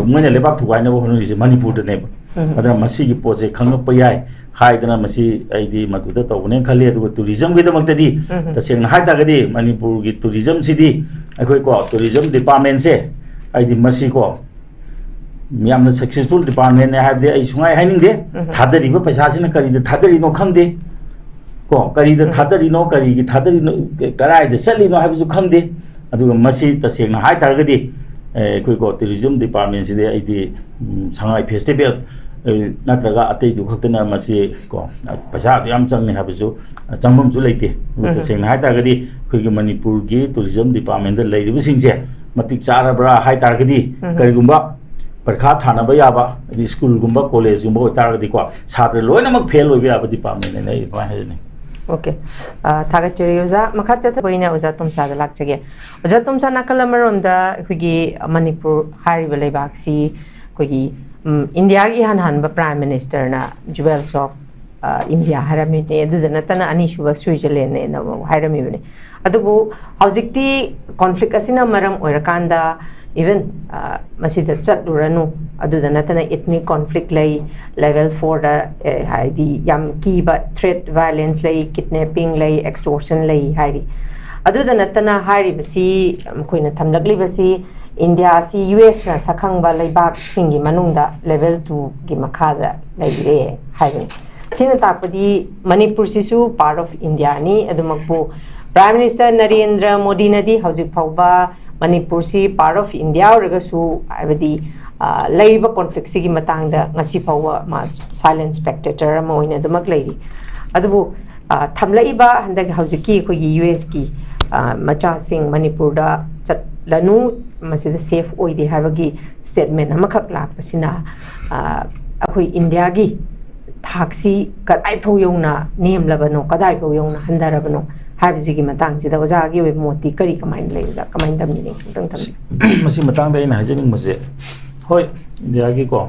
moi na lebak thuai na bo hono ri Manipur da ne adra masi gi po je khang pa yai hai dana masi ai di madu da to ne khali adu tourism gi da mak di ta seng hai ta ga di Manipur gi tourism si di akhoi ko tourism department se ꯑꯩꯗꯤ ꯃꯁꯤ ꯀꯣ ꯌꯥꯝꯅ successful ꯗꯤꯄꯥꯔꯠꯃꯦꯟꯅꯦ ꯍꯥꯏꯕꯗꯤ ꯑꯩ ꯁꯨꯡꯉꯥꯏ ꯍꯥꯏꯅꯤꯡꯗꯦ ꯊꯥꯗꯔꯤꯕ ꯄꯩꯁꯥꯁꯤꯅ ꯀꯔꯤꯗ ꯊꯥꯗꯔꯤꯅꯣ ꯈꯪꯗꯦ ꯀꯣ ꯀꯔꯤꯗ ꯊꯥꯗꯔꯤꯅꯣ ꯀꯔꯤꯒꯤ ꯊꯥꯗꯔꯤꯅꯣ ꯀꯔꯥꯏꯗ ꯆꯠꯂꯤꯅꯣ ꯍꯥꯏꯕꯁꯨ ꯈꯪꯗꯦ ꯑꯗꯨꯒ ꯃꯁꯤ ꯇꯁꯦꯡꯅ ꯍꯥꯏꯇꯥꯔꯒꯗꯤ ꯑꯩꯈꯣꯏ ꯀꯣ ꯇꯨꯔꯤꯖꯝ ꯗꯤꯄꯥꯔꯠꯃꯦꯟꯁꯤꯗꯤ ꯑꯩꯗꯤ ꯁꯉꯥꯏ ꯐꯦꯁꯇꯤꯚꯦꯜ ꯅꯠꯇ꯭ꯔꯒ ꯑꯇꯩꯗꯨ ꯈꯛꯇꯅ ꯃꯁꯤ ꯀꯣ ꯄꯩꯁꯥ ꯌꯥꯝ ꯆꯪꯉꯦ ꯍꯥꯏꯕꯁꯨ ꯆꯪꯐꯝꯁꯨ ꯂꯩꯇꯦ ꯇꯁꯦꯡꯅ ꯍꯥꯏꯇꯥꯔꯒꯗꯤ ꯑꯩꯈꯣꯏꯒꯤ ꯃꯅꯤꯄꯨꯔꯒꯤ ꯇꯨꯔꯤꯖꯝ ꯗꯤꯄꯥꯔꯠꯃꯦꯟꯗ ꯂꯩꯔꯤꯕꯁꯤꯡꯁꯦ ꯃꯇꯤꯛ ꯆꯥꯔꯕ꯭ꯔꯥ ꯍꯥꯏꯇꯥꯔꯒꯗꯤ ꯀꯔꯤꯒꯨꯝꯕ ꯄꯔꯤꯈꯥ ꯊꯥꯅꯕ ꯌꯥꯕ ꯍꯥꯏꯗꯤ ꯁ꯭ꯀꯨꯜꯒꯨꯝꯕ ꯀꯣꯂꯦꯖꯒꯨꯝꯕ ꯑꯣꯏꯇꯥꯔꯒꯗꯤꯀꯣ ꯁꯥꯇ꯭ꯔ ꯂꯣꯏꯅꯃꯛ ꯐꯦꯜ ꯑꯣꯏꯕ ꯌꯥꯕ ꯗꯤꯄꯥꯔꯠꯃꯦꯟꯅꯦ ꯑꯩ ꯑꯗꯨꯃꯥꯏꯅ ꯍꯥꯏꯖꯅꯤꯡꯉꯤ Okay. Thagachari Oza, Makha Chathapoina Oza Tomcha da lakchage. Oza Tomcha nakal amaronda akhigi Manipur hariba lebaksi akhigi India gi hanba Prime Minister na Jewels of India harami ne aduda natana ani shuba Switzerland ne na harami bane. Adubu hawjikti conflict asina maram oirakanda even masida chatluranu aduda natana ethnic conflict lay level 4 da haidi yam kiba threat violence lay kidnapping lay extortion lay haidi aduda natana hari basi koina thamlakli basi India si US na sakhangba leibak singi manungda level 2 gi makhada leire haidi sina takpadi Manipur sisu part of India ni adumakbu Prime Minister Narendra Modi nadi hawjik phawba Manipur si part of India oragasu abadi laiba conflict sigi matangda ngasi phawa ma silent spectator ma oina dumak lairi adubu thamlaiba handak haujiki khoi US ki macha sing Manipur da chat lanu masida safe oidi habagi statement amakak lakpasina akhoi India gi thaksi kadai phau yongna nem labano kadai phau yongna handarabano habisigi matang sida oja gi we moti kari kamain lay oja kamain tam ni tang tam masi matang da ina hajening mase hoi India gi ko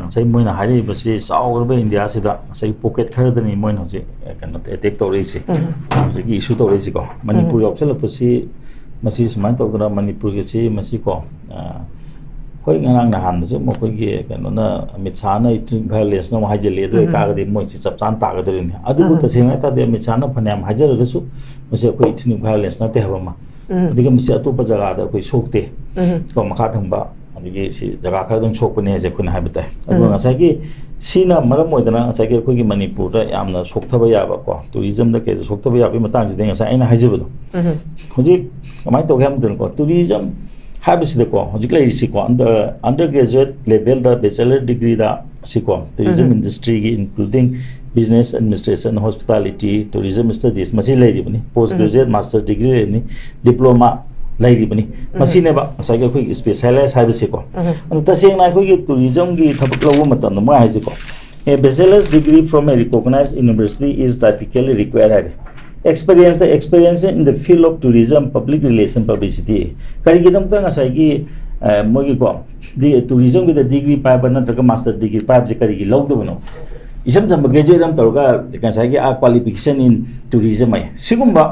sai moina hari basi saurba India sida sai pocket khar da ni moina hoje kan attack to reisi hoje gi issue to reisi ko Manipur option pasi masi sman to da Manipur gi si masi ko hoi ngang na han su mo ko gi kan na mitsana violence no hajele do ka ga de mo si chap chan ta ga de ni adu bu ta senga ta de mitsana phanam hajar ga su mo se ko ethnic violence na te haba ma diga mi se atu pa jaga da ko sokte ko makha thamba adigi si jaga kha dong sok ne je kun habi tai adu nga sa gi sina maram moi dana sa gi ko gi Manipur da yamna soktaba ya ba ko tourism da ke soktaba ya bi matang ji de nga sa aina hajibu do hoji kamai to gam den ko tourism habis de ko hojik lai si ko undergraduate level da bachelor degree da si ko tourism industry gi including business administration hospitality tourism studies masi lai ri bani postgraduate master degree ni diploma lai ri bani masi ne ba sa ga khoi specialize habis si ko ta seng na khoi gi tourism gi thabak lawu matam ma hai ji ko a bachelor's degree from a recognized university is typically required experience in the field of tourism public relation publicity kari gi dam ta ngasai gi mogi ko the tourism with the degree pa ba natraga master degree pa je kari gi log do no isam jam graduate am targa kan sai gi a qualification in tourism ai sigumba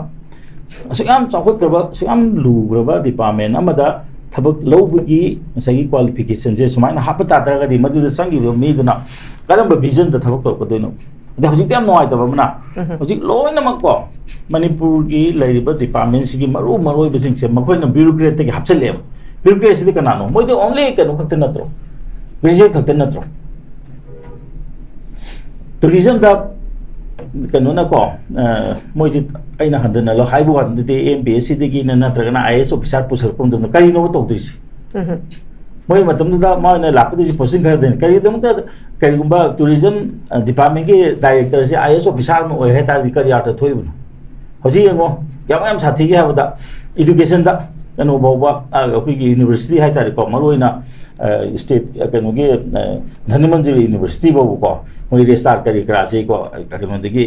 asu am chakot ba su am lu ba department amada thabak lowbugi ngasai gi qualification je sumaina hapata targa di madu sangi mi duna karamba vision da thabak tor ko do no da hojik tam noi ta ba mana hojik loina mak ko Manipur gi lairiba department sigi maru maroi bising se makoi na bureaucrat gi hapchale bureaucrat sidi kana no moi de only kanu khakte natro graduate khakte natro tourism da kanu na ko moi ji aina handana lo haibu han de MPSC de gi na natra kana IS officer pusar pum dum kari no to disi moi matam da ma na lakdi posting khar den kari dum ta kari gumba tourism department gi director se IS officer mo he ta di kari ata thoi bu hoji ngo yam sathi gi habda education da kanu bawa akoi gi university hai tari ko maroina state kanu gi Dhanimanjari university bawa ko moi restar kari krasi ko kanu de gi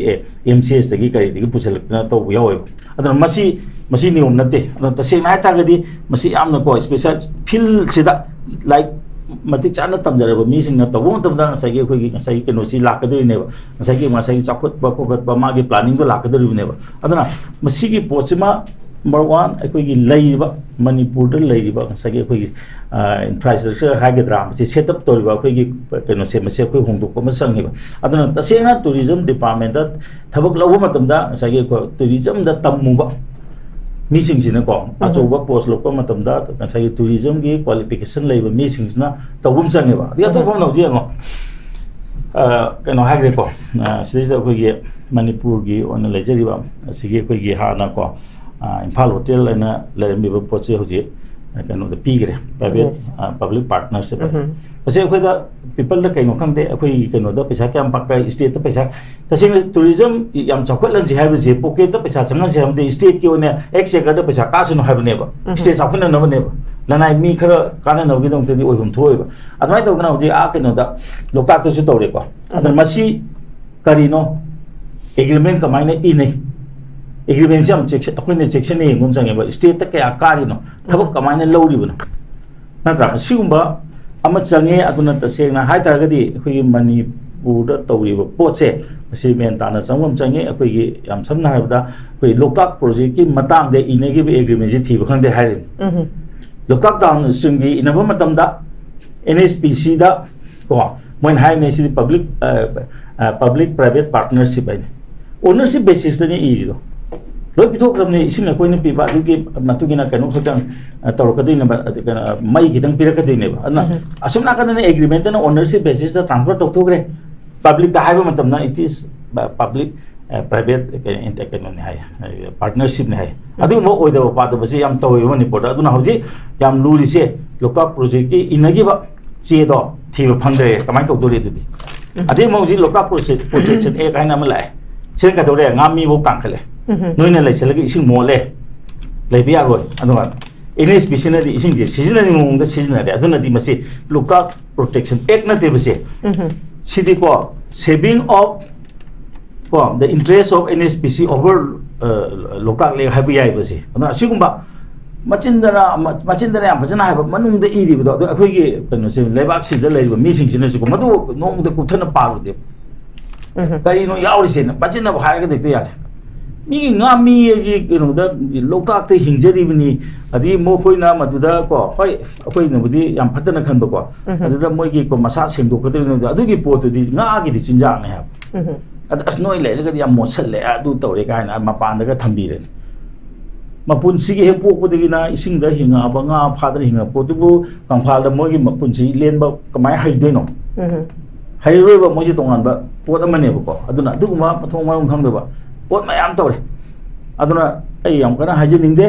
MCS de gi kari de gi puselak na to bu yawe adon masi nium nate adon ta se na ta gadi masi amna ko special feel sida like matik chana tamjara mi sing na to bon tam da sai gi khoi gi sai kanu si lakadri ne ba sai chakot ba ko ba ma gi planning do lakadri ne ba adona masi gi pochima number 1 akoi gi leiba Manipur da leiba sai gi khoi gi infrastructure ha gi dram si setup tori ba khoi gi kanu se mase khoi hongdu ko ma sang hi ba adona ta se na tourism department da thabak lawu matam da sai gi ko tourism da tammu ba मीसिंगसिनको अचौबा post लोक मतमदा नसाई tourism की qualification लेबा मीसिंगसिना तौबम चंगेबा दि अतोबम नौजी अंगो कनो हाग्रेको सिदिस अखोगी मणिपुर की own लेजरिबा सिगे अखोगी हाना को Imphal hotel एना लेरमिबा पोचे होजी कनो द पीगरे प्राइवेट पब्लिक पार्टनरशिप पछे अखोदा पीपल द कनो खंगदे अखोई कनो द पैसा क्याम पक्का स्टेट द पैसा तसेंग टूरिज्म याम चौखलन जे हाइब जे पॉकेट द पैसा चंगा जे हमदे स्टेट की ओने एक सेकर द पैसा कासनो हाइबनेबा स्टेट चौखन नबनेबा लनाई मी खरा काना नबगी दंग तदी ओइबम थोइबा अदमाय तौगना होजे आ कनो द लोकताक तसु तौरेको अदर मसी करिनो एग्रीमेंट कमाइने इ नहीं एग्रीमेंट से हम चेक अपने चेक्शन ने गुम चंगे बा स्टेट तक क्या कारिनो थबक कमाइने लौरिबनो नत्रा सिगुम्बा अमा चंगे अदुना तसेंगना हाय तरगदी अखोई मणिपुर द तौरिबा पोचे मसी मेन ताना चंगम चंगे अखोई याम समना हाबदा अखोई लोकताक प्रोजेक्ट की मतांग दे इनेगी एग्रीमेंट जे थीब खंदे हाइरे लोकताक डाउन स्ट्रीम की इनबा मतमदा NSPC दा को मोइन हाई ने सी पब्लिक प्राइवेट पार्टनरशिप है ओनरशिप बेसिस ने इरिदो लोई पिथोक्रमने इसिंग अखोइने पिबा दुगी मतुगिना कनो खतंग तौरकदुइना मई खितंग पिरकदुइनेबा अदना असम नाकदने एग्रीमेंट ना ओनरशिप बेसिस दा ट्रांसफर तौथोग्रे पब्लिक ता हाइबा मतमना इट इज पब्लिक प्राइवेट इंटरकनोने हाय पार्टनरशिप ने हाय अदु मो ओइदबा पादबसे याम तौइबा मणिपुर दा अदुना हौजी याम लूरिसे लोकताक प्रोजेक्ट की इनगिबा चेदो थीबा फंगदे कमाय तौदोरे दुदी अदे मौजी लोकताक प्रोजेक्शन एक हाइना मलाय सेन कदोरे गामी बो कांखले नोइना लेसलगे इसिंग मोले लेबि यागोय अदुगा NSPC ना दि इसिंग जे सिजननि मोंग द सिजन रे अदुना दि मसे लोकताक प्रोटेक्शन एक नते बसे सिदि को सेविंग ऑफ को the interest of NSPC over Loktak ले हाबि याय बसे अदुना सिगुम्बा मचिंदना याम फजना हाबा मनुंग द इरिबदो अदु अखोइगे कनो से लेबाक सिद लेरिबा मीसिंग सिना सिको मदु नोंग द कुथना पारुदे करिनो यावरिसे न मचिंना हायगा देखते यार मी ngami ji kino da loktak te hingjari bini adi mo khoina maduda ko hoi akoi na budi yam phatana khan ba ko adada moi gi ko masa sengdo ko te adu gi pot di nga gi di chinjang ne ha ad asnoi le ga yam mosal le adu tawre ka na mapan da ga thambi re mapun si gi he pok bu gi na ising da hinga ba nga phadra hinga potu bu kangphal da moi gi mapun si len ba kamai hai de no hai roi ba moi ji tongan ba pot amane ba ko aduna adu ma thong ma khang da ba pot mayam tawre aduna ai yam kana hajining de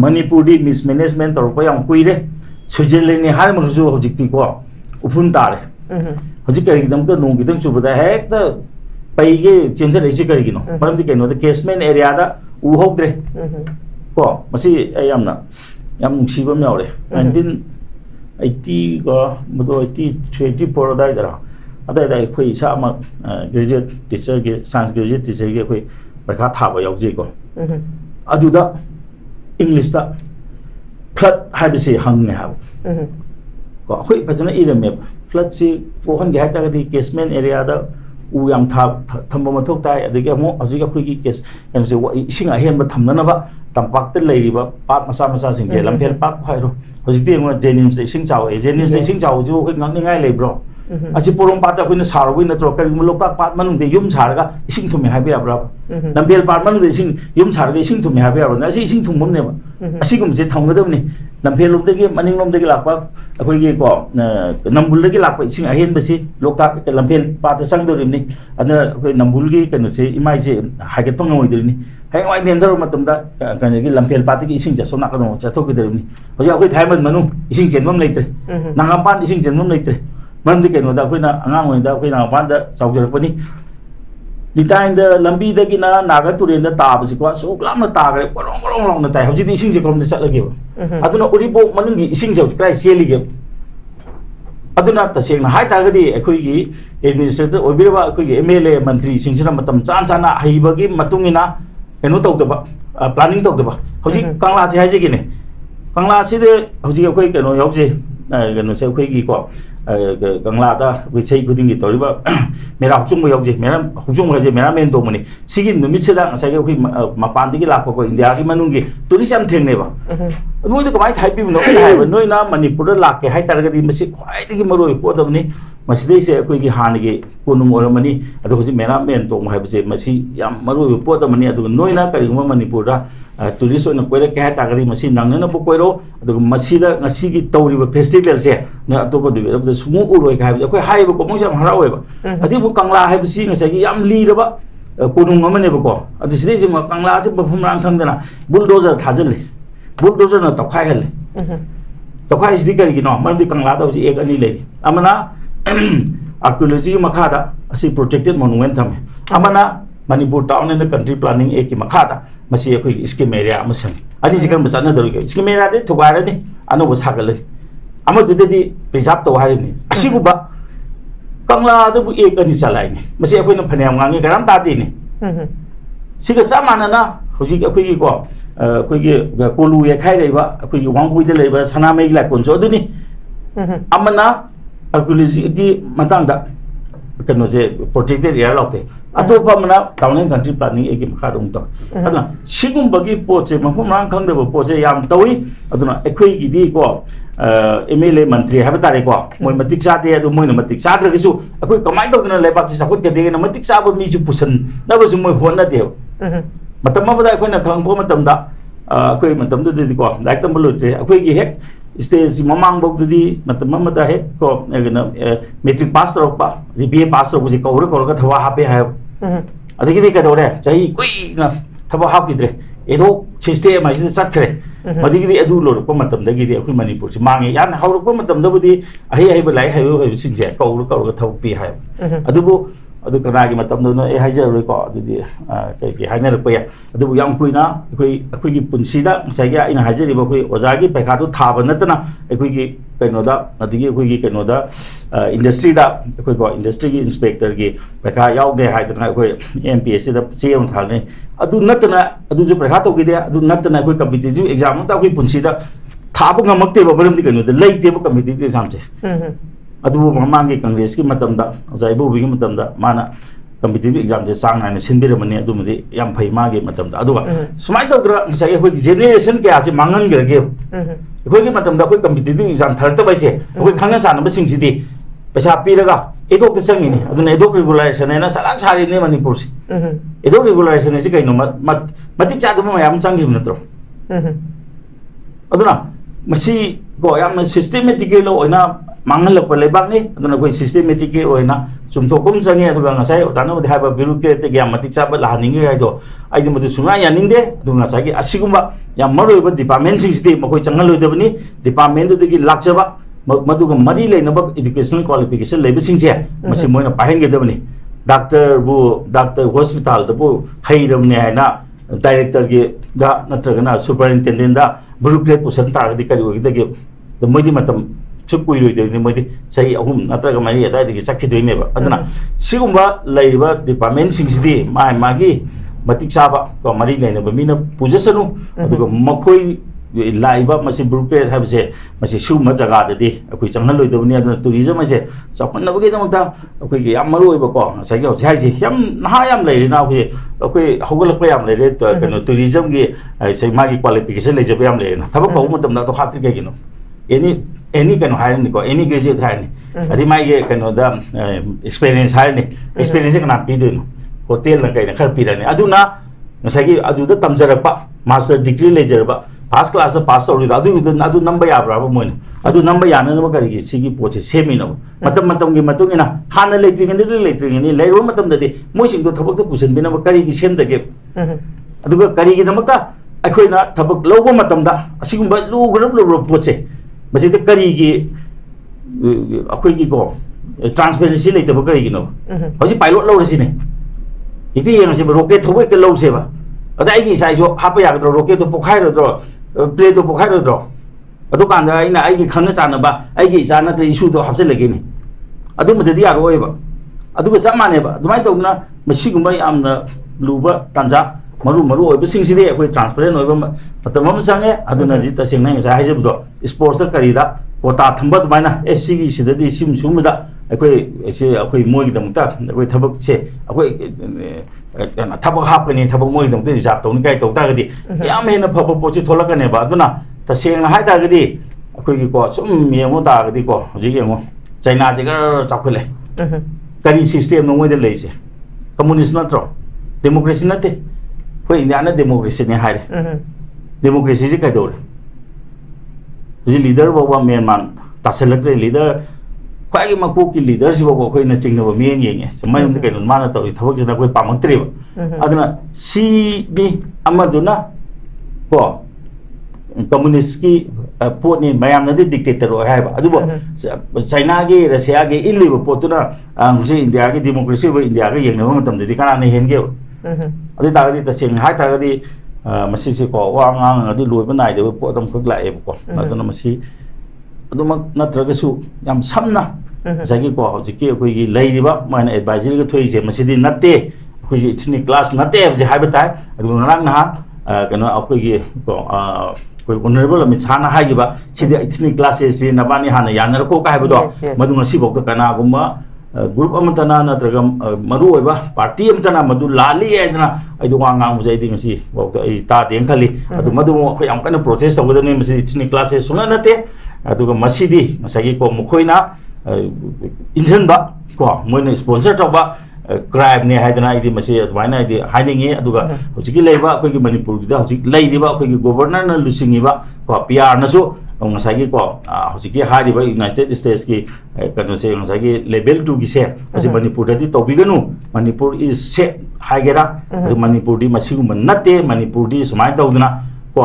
manipur di mismanagement tor pa yam kuire switzerland ni har ma ju hojik ti ko upun tare hojik kari dam to nong gidang chu bada hek ta pai ge chenja rei chi kari gino param di keno da casement area da u hokdre ko masi ai yam na yam nungsi bam yaure 1980 go modo 2024 dai dara adai dai khoi sa ma graduate teacher ge science graduate teacher ge khoi परखा थाबा यावजेको अदुदा English दा flood हाइबसे हंगने हाब को खोइ फजना इरमे flood से फोहन गे हाता गदि casement area दा उ याम था थंबो मथोक ताय अदगे अमो हजिक अखोइगी केस एमसे इसिंग अहेन बा थमननबा तंपाक ते लेरिबा पाक मसा मसा सिंगे लमफेल पाक फाइरो हजिते मो जेनिम्स इसिंग चाव जेनिम्स इसिंग चाव जो खोइ ngangningai लेब्रो असी पोरों पाता कोइना सारबोइ नत्रो करिगुम लोकताक पात मनुंग युम सारगा इसिंग थुमे हाबे याब्रा नम्बेल पात मनुंग इसिंग युम सारगा इसिंग थुमे हाबे याब्रा असी इसिंग थुममनेबा असिगुम जे थंगदबनि नम्बेल लोमदगी मनिंग लोमदगी लापा अखोइगे को नम्बुलदगी लापा इसिंग अहेन बसी लोकताक लम्बेल पात संगदरिमनि अदना अखोइ नम्बुलगी कनोसे इमाइजे हागेत पंगमोइदरिनि हायवाइ नेंजरो मतमदा कनगी लम्बेल पातगी इसिंग जा सोना कदो चाथोकिदरिमनि होजा अखोइ थाइमन मनु इसिंग जेनमम लेत्रे नांगामपान इसिंग जेनमम लेत्रे मरमदि कनोदा अखोइना अंगांग ओइदा अखोइना पानदा चावजरपनि लिटाइन द लंबी दगिना नागा तुरेन द ताबसि को सो क्लामना तागरे कोरों कोरों लोंना ताय हौजि इसिंग जे कोम चलगे अदुना उरिबो मनुंगी इसिंग जे क्राइ चेलिगे अदुना तसेंगना हाय तागदि अखोइगी एडमिनिस्ट्रेटर ओबिरबा अखोइगी एमएलए मंत्री सिंगसिना मतम चान चाना हाइबगी मतुंगिना कनो तौदबा प्लानिंग तौदबा हौजि कांगला जे हाइजेगिने कांगला सिदे हौजि अखोइ कनो यौजे कनो से अखोइगी को गंगलादा विषय खुदिंगी तौरिबा मेरा हुचुंग यौजे मेरा हुचुंग हाजे मेरा मेन तोमनि सिगी नुमित सेदा साइगे अखोइ मपान दिगी लापको इंडिया की मनुंगी टूरिस्ट याम थेंगनेबा ꯅꯣꯏꯗ ꯀꯃꯥꯏꯅ ꯍꯥꯏꯕꯤꯕꯅꯣ ꯑꯩꯅ ꯍꯥꯏꯕ ꯅꯣꯏꯅ ꯃꯅꯤꯄꯨꯔꯗ ꯂꯥꯛꯀꯦ ꯍꯥꯏꯇꯥꯔꯒꯗꯤ ꯃꯁꯤ ꯈ꯭ꯋꯥꯏꯗꯒꯤ ꯃꯔꯨꯑꯣꯏꯕ ꯄꯣꯠ ꯑꯃꯅꯤ ꯃꯁꯤꯗꯩꯁꯦ ꯑꯩꯈꯣꯏꯒꯤ ꯍꯥꯟꯅꯒꯤ ꯀꯣꯅꯨꯡ ꯑꯣꯏꯔꯝꯃꯅꯤ ꯑꯗꯣ ꯍꯧꯖꯤꯛ ꯃꯦꯔꯥꯃꯦꯟ ꯇꯣꯡꯕ ꯍꯥꯏꯕꯁꯦ ꯃꯁꯤ ꯌꯥꯝ ꯃꯔꯨꯑꯣꯏꯕ ꯄꯣꯠ ꯑꯃꯅꯤ ꯑꯗꯨꯒ ꯅꯣꯏꯅ ꯀꯔꯤꯒꯨꯝꯕ ꯃꯅꯤꯄꯨꯔꯗ ꯇꯨꯔꯤꯁ ꯑꯣꯏꯅ ꯀꯣꯏꯔꯛꯀꯦ ꯍꯥꯏꯇꯥꯔꯒꯗꯤ ꯃꯁꯤ ꯅꯪꯅꯅꯕ ꯀꯣꯏꯔꯣ ꯑꯗꯨꯒ ꯃꯁꯤꯗ ꯉꯁꯤꯒꯤ ꯇꯧꯔꯤꯕ ꯐꯦꯁꯇꯤꯚꯦꯜꯁꯦ ꯅꯣꯏ ꯑꯇꯣꯞꯄ ꯅꯨꯃꯤꯠ ꯑꯃꯗ ꯁꯨꯡꯎ ꯎꯔꯣꯏ ꯍꯥꯏꯕꯁꯦ ꯑꯩꯈꯣꯏ ꯍꯥꯏꯌꯦꯕꯀꯣ ꯃꯣꯏꯁꯨ ꯌꯥꯝ ꯍꯔꯥꯎꯋꯦꯕ ꯑꯗꯨꯕꯨ ꯀꯪꯂꯥ ꯍꯥꯏꯕꯁꯤ ꯉꯁꯥꯏꯒꯤ ꯌꯥꯝ ꯂꯤꯔꯕ ꯀꯣꯅꯨꯡ ꯑꯃꯅꯦꯕꯀꯣ ꯑꯗꯨ ꯁꯤꯗꯩꯁꯤ ꯀꯪꯂꯥꯁꯦ ꯃꯐꯝ ꯃꯔꯥꯡ ꯈꯪꯗꯅ ꯕꯨꯜꯗꯣꯖꯔ ꯊꯥꯖꯤꯜꯂꯤ ꯕꯨꯜꯗꯣꯖꯔꯅ ꯇꯧꯈꯥꯏꯍꯜꯂꯤ ꯇꯧꯈꯥꯏꯔꯤꯁꯤꯗꯤ ꯀꯔꯤꯒꯤꯅꯣ ꯃꯔꯝꯗꯤ ꯀꯪꯂꯥꯗ ꯍꯧꯖꯤꯛ ꯑꯦꯛ ꯑꯅꯤ ꯂꯩꯔꯤ ꯑꯃꯅ ꯑꯥꯔꯀꯤꯑꯣꯂꯣꯖꯤꯒꯤ ꯃꯈꯥꯗ ꯑꯁꯤ ꯄ꯭ꯔꯣꯇꯦꯛꯇꯦꯠ ꯃꯣꯅꯨꯃꯦꯟ ꯊꯝꯃꯦ ꯑꯃꯅ ꯃꯅꯤꯄꯨꯔ ꯇꯥꯎꯟ ꯑꯦꯟड ꯀꯟꯇ꯭ꯔꯤ ꯄ꯭ꯂꯥꯅꯤꯡ ꯑꯦꯛꯀꯤ ꯃꯈꯥꯗ ꯃꯁꯤ ꯑꯩꯈꯣꯏꯒꯤ ꯏꯁꯀꯤꯝ ꯑꯦꯔꯤꯌꯥ ꯑꯃ ꯁꯦꯝꯃꯤ ꯑꯅꯤꯁꯤ ꯀꯔꯝꯕ ꯆꯠꯅꯗꯧꯔꯤꯒꯦ ꯏꯁꯀꯤꯝ ꯑꯦꯔꯤꯌꯥꯗꯤ ꯊꯨꯒꯥꯏꯔꯅꯤ ꯑꯅꯧꯕ ꯁꯥꯒꯠꯂꯅꯤ ꯑꯃꯗꯨꯗꯗꯤ ꯄ꯭ꯔꯤꯖꯥꯕ ꯇꯧ ꯍꯥꯏꯔꯤꯕꯅꯤ ꯑꯁꯤꯒꯨꯝꯕ ꯀꯪꯂꯥꯗꯕꯨ ꯑꯦꯛ ꯑꯅꯤ ꯆꯂꯥꯏꯅꯤ ꯃꯁꯤ ꯑꯩꯈꯣꯏꯅ ꯐꯅꯌꯥꯝ ꯉꯥꯡꯉꯤ ꯀꯔꯝ ꯇꯥꯗꯦꯅꯤ ꯁꯤꯒ ꯆꯞ ꯃꯥꯟꯅꯅ ꯍꯧꯖꯤꯛ ꯑꯩꯈꯣꯏꯒꯤꯀꯣ ꯑꯩꯈꯣꯏꯒꯤ ꯀꯣꯂꯨ ꯌꯦꯛꯈꯥꯏꯔꯛꯏꯕ ꯑꯩꯈꯣꯏꯒꯤ ꯋꯥꯡꯒꯣꯏꯗ ꯂꯩꯕ ꯁꯅꯥꯃꯍꯤ ꯂꯥꯏꯀꯣꯟꯁꯨ ꯑꯗꯨꯅꯤ ꯑꯃꯅ ꯑꯥꯔꯀꯤꯑꯣꯂꯣꯖꯤꯒꯤ ꯃꯇꯥꯡꯗ ꯀꯩꯅꯣꯁꯦ ꯄ꯭ꯔꯣꯇꯦꯛꯇꯦꯠ ꯑꯦꯔꯤꯌꯥ ꯂꯥꯎꯇꯦ ꯑꯇꯣꯞꯄ ꯑꯃꯅ ꯇꯥꯎꯟ ꯑꯦꯟड ꯀꯟꯇ꯭ꯔꯤ ꯄ꯭ꯂꯥꯅꯤꯡ ꯑꯦꯛꯀꯤ ꯃꯈꯥꯗ ꯑꯃꯨꯛ ꯇꯧꯏ ꯑꯗꯨꯅ ꯁꯤꯒꯨꯝꯕꯒꯤ ꯄꯣꯠꯁꯦ ꯃꯐꯝ ꯃꯔꯥꯡ ꯈꯪꯗꯕ ꯄꯣꯠꯁꯦ ꯌꯥꯝ ꯇꯧꯏ ꯑꯗꯨꯅ ꯑꯩꯈꯣꯏꯒꯤꯗꯤꯀꯣ ꯑꯦꯝ ꯑꯦꯜ ꯑꯦ ꯃꯟꯇ꯭ꯔꯤ ꯍꯥꯏꯕ ꯇꯥꯔꯦꯀꯣ ꯃꯣꯏ ꯃꯇꯤꯛ ꯆꯥꯗꯦ ꯑꯗꯨ ꯃꯣꯏꯅ ꯃꯇꯤꯛ ꯆꯥꯗ꯭ꯔꯒꯁꯨ ꯑꯩꯈꯣꯏ ꯀꯃꯥꯏꯅ ꯇꯧꯗꯅ ꯂꯩꯕꯥꯛꯁꯤ ꯆꯥꯎꯈꯠꯀꯗꯦꯅ ꯃꯇꯤꯛ ꯆꯥꯕ ꯃꯤꯁꯨ ꯄꯨꯁꯟꯅꯕꯁꯨ ꯃꯣꯏ ꯍꯣꯠꯅꯗꯦꯕ ꯃꯇꯝ ꯑꯃꯗ ꯑꯩꯈꯣꯏꯅ ꯈꯪꯕ ꯃꯇꯝꯗ ꯑꯩꯈꯣꯏ ꯃꯇꯝꯗꯨꯗꯗꯤꯀꯣ ꯂꯥꯏꯔꯤꯛ ꯇꯝꯕ ꯂꯣꯏꯗ꯭ꯔꯦ ꯑꯩꯈꯣꯏꯒꯤ ꯍꯦꯛ ꯁ꯭ꯇꯦꯖ ꯃꯃꯥꯡꯐꯥꯎꯗꯗꯤ ꯃꯇꯝ ꯑꯃꯗ ꯍꯦꯛ ꯀꯣ ꯀꯩꯅꯣ ꯃꯦꯇ꯭ꯔꯤꯛ ꯄꯥꯁ ꯇꯧꯔꯛꯄ ꯑꯗꯩ ꯕꯤ ꯑꯦ ꯄꯥꯁ ꯇꯧꯔꯛꯄꯁꯤ ꯀꯧꯔꯒ ꯊꯕꯛ ꯍꯥꯞꯄꯦ ꯍꯥꯏꯕ ꯑꯗꯒꯤꯗꯤ ꯀꯩꯗꯧꯔꯦ ꯆꯍꯤ ꯀꯨꯏꯅ ꯊꯕꯛ ꯍꯥꯞꯈꯤꯗ꯭रे एडोक सिस्टेम है चतरे मदगी अदू लोरप मतमदगी अखोई मणिपुर से मांगे यान हौरप मतमदबुदी अहि अहिब लाई हाइब सिंगसे कौर कौर थौपी हाय अदुबु अदु कनागी मतमदनो ए हाइजरको अदुदी कई हाइनरप या अदुबु याम कुइना अखोई पुनसीदा ngsaigi aina haijariba अखोई ओजागी पैखादु थाब नतना अखोई कइनोदा अदगी अखोई कइनोदा इंडस्ट्री दा अखोई को इंडस्ट्री की इंस्पेक्टर की पैखा यावगे हाइदना अखोई एमपीएससी दा चेम थालने अदु नतना अदु जो पैखा तोगिदे अदु नतना अखोई कॉम्पिटिटिव एग्जाम ता अखोई पुनसीदा थाब ngमक्तेबा बरमदि कइनोदा लेइतेबा कॉम्पिटिटिव एग्जाम से अदुबु ममांगे कांग्रेस की मतमदा जाइबु बिगी मतमदा माना कॉम्पिटिटिव एग्जाम से चांग नायना सिनबिरमने अदुमदि याम फै मागे मतमदा अदुगा सुमाय तौद्रा ngसाइ अखोई जेनरेशन क्या से मांगनगरगे अखोई मतमदा अखोई कॉम्पिटिटिव एग्जाम थरतबैसे अखोई खंगा सानबा सिंगसिदि पैसा पीरगा एदोक चंगिनी अदुना एदोक रेगुलेशन हैना सलाक सारिने मणिपुर से एदोक रेगुलेशन से कइनो मतिक चादुम मयाम चंगिब नत्रो अदुना मसी को याम सिस्टेमेटिकली ओइना मांगलप लेबाकनी अदुना कोई सिस्टेमेटिकली ओइना चुमथोकम चंगे अदुगा ngसाइ ओतानो हाबा ब्यूरोक्रेट के मतिक चाबा लाहनिंगे हाइदो आइदि मदु सुना यानिंदे अदुगा ngसाइ असिगुम्बा याम मरोइबा डिपार्टमेंट सिंगसिदि मखोइ चंगलोइदबनी डिपार्टमेंट दुदगी लाक्चबा मदुगा मरी लेनब एजुकेशनल क्वालिफिकेशन लेबसिंगसे मसी मोइना पाहेंगेदबनी डॉक्टर हॉस्पिटल दबु हैरमने हैना डायरेक्टर के दा नत्रगना सुपरिटेंडेंट दा ब्यूरोक्रेट पुसन तारगदि करि ओगिदगे मोइदि मतम चुकुइरोइदनि मोइदि सही अहुम नत्रग मई अदाइदि चखिदोइनेबा अदना सिगुम्बा लैबा डिपार्टमेंट सिंगसिदि मागी मतिक चाबा को मरी लेनब मीना पुजसनु अदुगा मखोइ लाइबा मसी ब्यूरोक्रेट हाबसे मसी सुम जगाददि अखोइ चंगलोइदबनि अदना टूरिज्म से चखनबगे दमता अखोइ याम मरोइबको सगे हाइजे याम नहा याम लैरिना अखोइ हौगलप याम लैरे कनो टूरिज्म की सै मागी क्वालिफिकेशन लेजब याम लैरिना थबक बहु मतमदा तो हात्रि केगिनो एनी कनो हाइरनि को एनी ग्रेजुएट हाइरनि अदि मागे कनो दा एक्सपीरियंस हाइरनि एक्सपीरियंस कना पिदोनो होटल न कइना खर पिरनि अदुना ngsaigi aduda tamjarapa master degree lejerba first class pass tawrida adu number yabra ba moina adu number yana no kari sigi poche semina matam gi matungina hana leitringani leiro matam dadi moi sing do thabak to pusen bina kari gi sem dage aduga kari gi damakta akhoi na thabak lobo matam da asigumba lu poche masi de kari gi akhoi gi go transparency leite ba kari gi no hoji pilot lo rasi ne इति young से rocket थोबे के लौ सेबा अदा आइगी साइजो हाप यागद्रो rocket तो पोखाइरोद्रो play तो पोखाइरोद्रो अदु कांदा आइना आइगी खंग चानबा आइगी इजाना त इशू तो हापसेलगेनी अदु मददि यारोयबा अदुगा चमानेबा दुमाय तौना मसिगुम्बा यामना लुबा तांजा मरु ओइबा सिंगसिदे अखोइ ट्रांसपेरेंट ओइबा मतम हम संगे अदुना जि तसेंना ngसा हाइजबदो स्पोर्ट्स करिदा कोटा थंबा दुमायना एससी की सिददि सिम सुमदा अखोइ मोइगिदमता अखोइ थबक से अखोइ थबक हापकनी थबक मोइगिदमता रिजर्व तौनि काई तौतागदि याम हेना फब पोचे थोलकनेबा अदुना तसेंगना हाय तारगदी अखोगी को सुम येंगो तारगदी को हजिक येंगो चाइना जेगर चाखले करी सिस्टम नो मोइदे लेसे कम्युनिस्ट नत्रो डेमोक्रेसी नते कोई इंडिया ना डेमोक्रेसी ने हाय डेमोक्रेसी से कइदोरे जी लीडर बाबा मेन मान तासेलक्रे लीडर ख्वाई मको की लीडर से बाबा कोई न चिंगनो मेन येंगे समय उनके कइनो माना तो थबक जिना कोई पामंत्रे अदना सी नी अमदुना को कम्युनिस्ट की पोटनी मयाम नदी डिक्टेटर है चाइना की रशिया की इल्लीब पोटुना इंडिया की डेमोक्रेसी इंडिया की येंगे कना हेंगे अदी तसेंग हाय तारगदी मसीसे को वांगांगदी लोइब नाइदे पोटम खक लाएबको अदुना मसी अदुमक नत्रगसु याम समना जागी को हजिकी अखोगी लेरिबा माने एडवाइजरी के थोइसे मसीदी नते अखोगी इथनी क्लास नते जे हाय बताय अदु नरang नहा कनो अखोगी को कोई ऑनरेबल अमित शाह हाइबा सिदे इथनी क्लासेस से नबानी हाना यानरको का हाइबदो मदु ngasi bok kana gumba group amatana natraga maru oiba party amatana madu lali aidna aidu wangang mujai ding ngasi bok ai ta deng khali adu madu khoi am kana protest tawdani masi ithni classes suna nate adu masidi masagi ko mukhoina injan ba ko moina sponsor tawba crime ne haidana idi masi adwaina idi hainingi aduga hojiki leiba akogi manipur da hojik leiriba akogi governor na lusingiba ko pr na so ngasagi ko hojiki hariba united states ki kanu se ngasagi level 2 gi se asi manipur da di tobiganu manipur is se haigera manipur di masigu natte manipur di sumai tawduna ko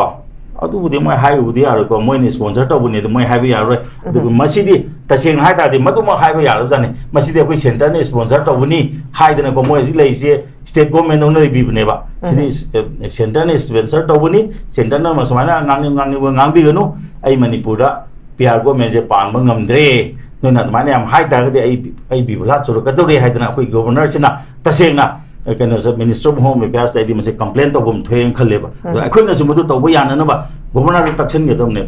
अदुबुदि मोय हाइबुदि आरो को मोयनि sponsor तबुनि मोय हाइबु यारो अदु मसिदि तसेंग high तादि मदु मो हाइबु यारो जाने मसिदि कोइ सेंटर ने स्पॉन्सर तबुनि हाइदने को मोय लेइसे स्टेट गवर्नमेंट नौ रिबिबनेबा सिदि सेंटर ने स्पॉन्सर तबुनि सेंटर न मसमाना ngang ai manipur da pr government je pan ngamdre नोना माने हम हाइ तागदि ai बिबुला चुर कदोरे हाइदना कोइ गवर्नर सिना तसेंगना कनो सब मिनिस्टर ऑफ होम अफेयर्स ताइदि मसे कंप्लेंट तबम थोयन खलेबा अखोइना सुमदु तब याननबा गवर्नर तक्सन गेदमने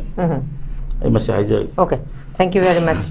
ai मसे हाइजे okay thank you very much